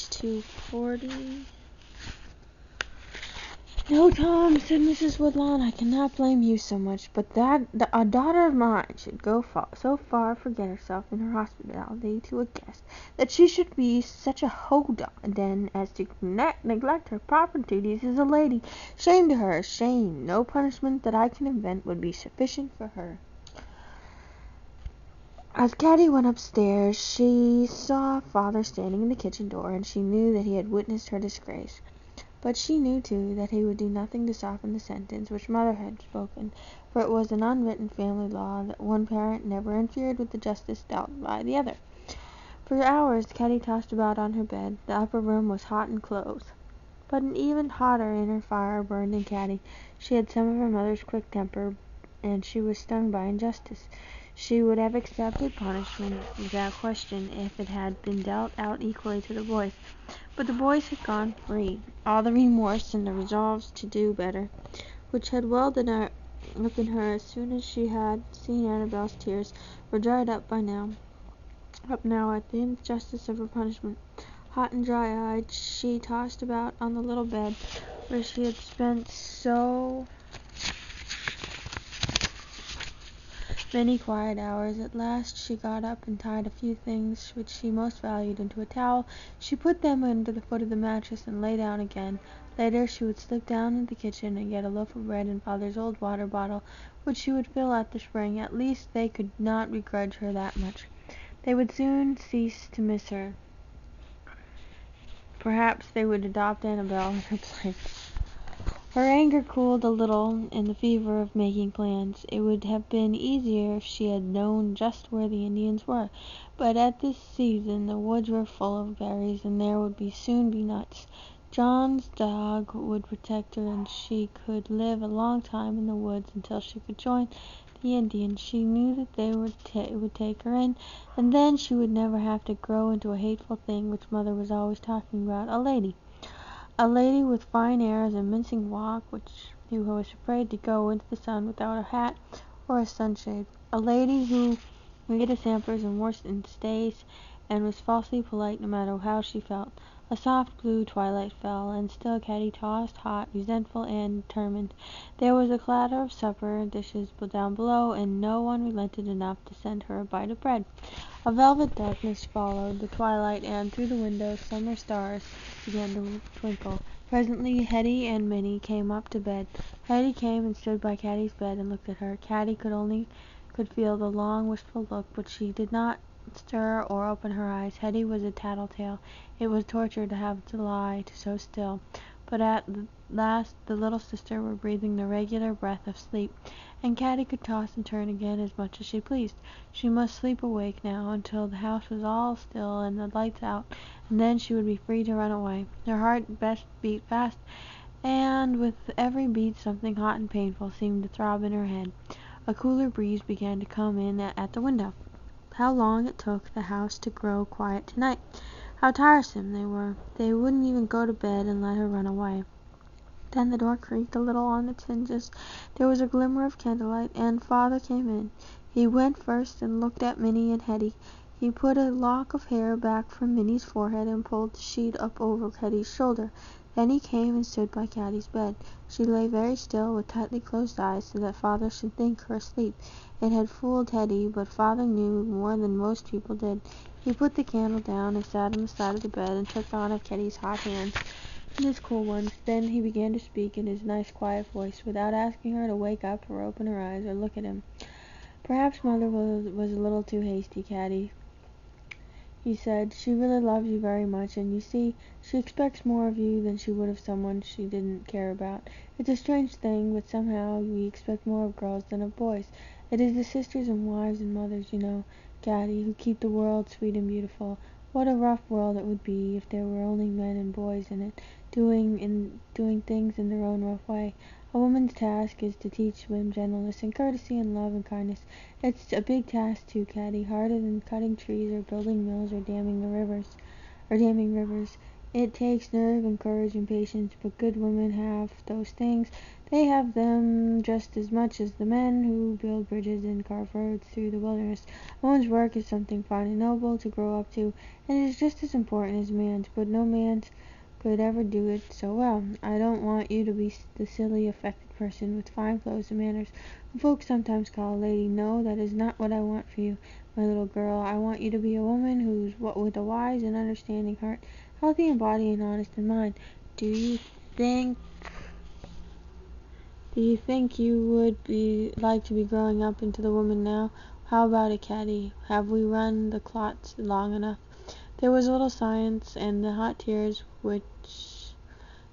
page 240. "No, Tom," said Mrs. Woodlawn, "I cannot blame you so much, but that a daughter of mine should go so far forget herself in her hospitality to a guest, that she should be such a hoden as to neglect her proper duties as a lady. Shame to her, shame! No punishment that I can invent would be sufficient for her." As Caddy went upstairs, she saw father standing in the kitchen door, and she knew that he had witnessed her disgrace. But she knew, too, that he would do nothing to soften the sentence which mother had spoken, for it was an unwritten family law that one parent never interfered with the justice dealt by the other. For hours Caddy tossed about on her bed. The upper room was hot and close, but an even hotter inner fire burned in Caddy. She had some of her mother's quick temper, and she was stung by injustice. She would have accepted punishment without question if it had been dealt out equally to the boys. But the boys had gone free. All the remorse and the resolves to do better, which had welled up in her as soon as she had seen Annabel's tears, were dried up now at the injustice of her punishment. Hot and dry-eyed, she tossed about on the little bed where she had spent so many quiet hours. At last she got up and tied a few things which she most valued into a towel. She put them under the foot of the mattress and lay down again. Later she would slip down into the kitchen and get a loaf of bread and father's old water bottle, which she would fill at the spring. At least they could not begrudge her that much. They would soon cease to miss her. Perhaps they would adopt Annabel in her place. Her anger cooled a little in the fever of making plans. It would have been easier if she had known just where the Indians were, but at this season the woods were full of berries, and there would soon be nuts. John's dog would protect her, and she could live a long time in the woods until she could join the Indians. She knew that they would take her in, and then she would never have to grow into a hateful thing which mother was always talking about, a lady. A lady with fine airs and mincing walk, who was afraid to go into the sun without a hat or a sunshade. A lady who made a sampers and wore stays, and was falsely polite no matter how she felt. A soft blue twilight fell, and still Caddy tossed, hot, resentful, and determined. There was a clatter of supper dishes down below, and no one relented enough to send her a bite of bread. A velvet darkness followed the twilight, and through the windows summer stars began to twinkle. Presently Hetty and Minnie came up to bed. Hetty came and stood by Caddy's bed and looked at her. Caddy could feel the long, wistful look, but she did not stir or open her eyes. Hetty was a tattletale. It was torture to have to lie so still. But at last the little sister were breathing the regular breath of sleep, and Caddy could toss and turn again as much as she pleased. She must sleep awake now until the house was all still and the lights out, and then she would be free to run away. Her heart beat fast, and with every beat something hot and painful seemed to throb in her head. A cooler breeze began to come in at the window. How long it took the house to grow quiet tonight! How tiresome they were! They wouldn't even go to bed and let her run away. Then the door creaked a little on its hinges. There was a glimmer of candlelight, and father came in. He went first and looked at Minnie and Hetty. He put a lock of hair back from Minnie's forehead and pulled the sheet up over Hetty's shoulder. Then he came and stood by Caddy's bed. She lay very still, with tightly closed eyes, so that father should think her asleep. It had fooled Hetty, but father knew more than most people did. He put the candle down and sat on the side of the bed and took one of Hetty's hot hands in his cool ones. Then he began to speak in his nice quiet voice, without asking her to wake up or open her eyes or look at him. "Perhaps mother was a little too hasty, Caddy," he said. "She really loves you very much, and you see, she expects more of you than she would of someone she didn't care about. It's a strange thing, but somehow we expect more of girls than of boys. It is the sisters and wives and mothers, you know, Caddy, who keep the world sweet and beautiful. What a rough world it would be if there were only men and boys in it, doing things in their own rough way. A woman's task is to teach them gentleness and courtesy and love and kindness. It's a big task too, Caddy, harder than cutting trees or building mills or damming rivers. It takes nerve and courage and patience, but good women have those things. They have them just as much as the men who build bridges and carve roads through the wilderness. A woman's work is something fine and noble to grow up to, and it is just as important as a man's, but no man's could ever do it so well. I don't want you to be the silly, affected person with fine clothes and manners who folks sometimes call a lady. No, that is not what I want for you, my little girl. I want you to be a woman who's with a wise and understanding heart, healthy in body and honest in mind. Do you think you would be like to be growing up into the woman now? How about it, Caddy? Have we run the clots long enough? There was a little silence, and the hot tears, which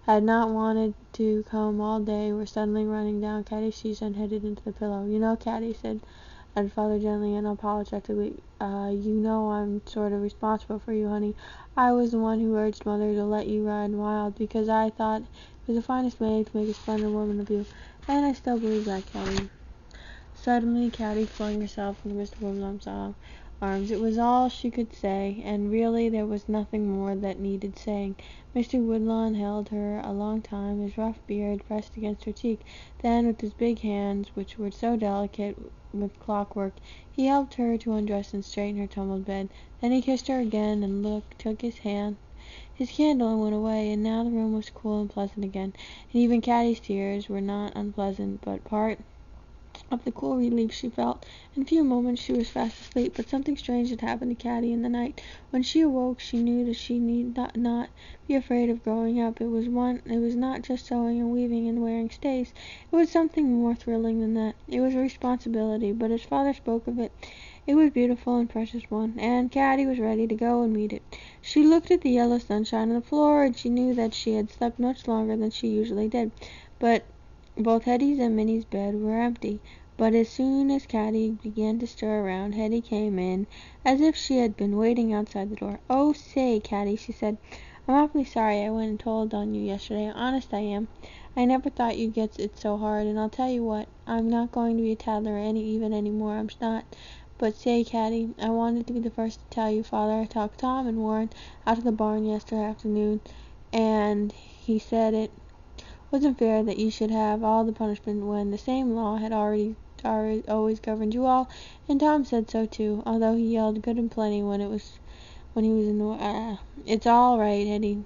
had not wanted to come all day, were suddenly running down Caddy's cheeks and headed into the pillow. You know, Caddy, said Father gently and apologetically, you know I'm sort of responsible for you, honey. I was the one who urged Mother to let you run wild, because I thought it was the finest way to make a splendid woman of you. And I still believe that, Caddy. Suddenly Caddy flung herself into Mr. Woodlawn's arms. It was all she could say, and really there was nothing more that needed saying. Mr. Woodlawn held her a long time, his rough beard pressed against her cheek. Then, with his big hands, which were so delicate with clockwork, he helped her to undress and straighten her tumbled bed. Then he kissed her again, and took his candle, and went away, and now the room was cool and pleasant again, and even Caddy's tears were not unpleasant, but part of the cool relief she felt. In a few moments she was fast asleep, but something strange had happened to Caddy in the night. When she awoke she knew that she need not be afraid of growing up. It was not just sewing and weaving and wearing stays. It was something more thrilling than that. It was a responsibility, but as Father spoke of it, it was a beautiful and precious one, and Caddy was ready to go and meet it. She looked at the yellow sunshine on the floor, and she knew that she had slept much longer than she usually did. But both Hetty's and Minnie's bed were empty. But as soon as Caddy began to stir around, Hetty came in as if she had been waiting outside the door. "Oh, say, Caddy," she said, "I'm awfully sorry I went and told on you yesterday. Honest I am. I never thought you'd get it so hard, and I'll tell you what, I'm not going to be a tattler any more. I'm not. But say, Caddy, I wanted to be the first to tell you Father talked Tom and Warren out to the barn yesterday afternoon, and he said it wasn't fair that you should have all the punishment when the same law had always governed you all, and Tom said so too, although he yelled good and plenty when he was in the It's all right, Hetty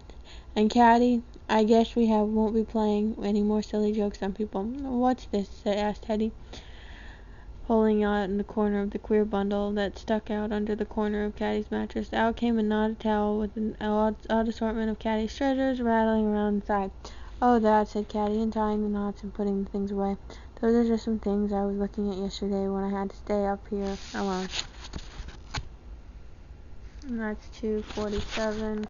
and Caddy. I guess we won't be playing any more silly jokes on people." "What's this?" asked Hetty, pulling out in the corner of the queer bundle that stuck out under the corner of Caddy's mattress. Out came a knotted towel with an odd assortment of Caddy's treasures rattling around inside. "Oh, that," said Caddy, untying the knots and putting the things away. "Those are just some things I was looking at yesterday when I had to stay up here alone." And that's 247.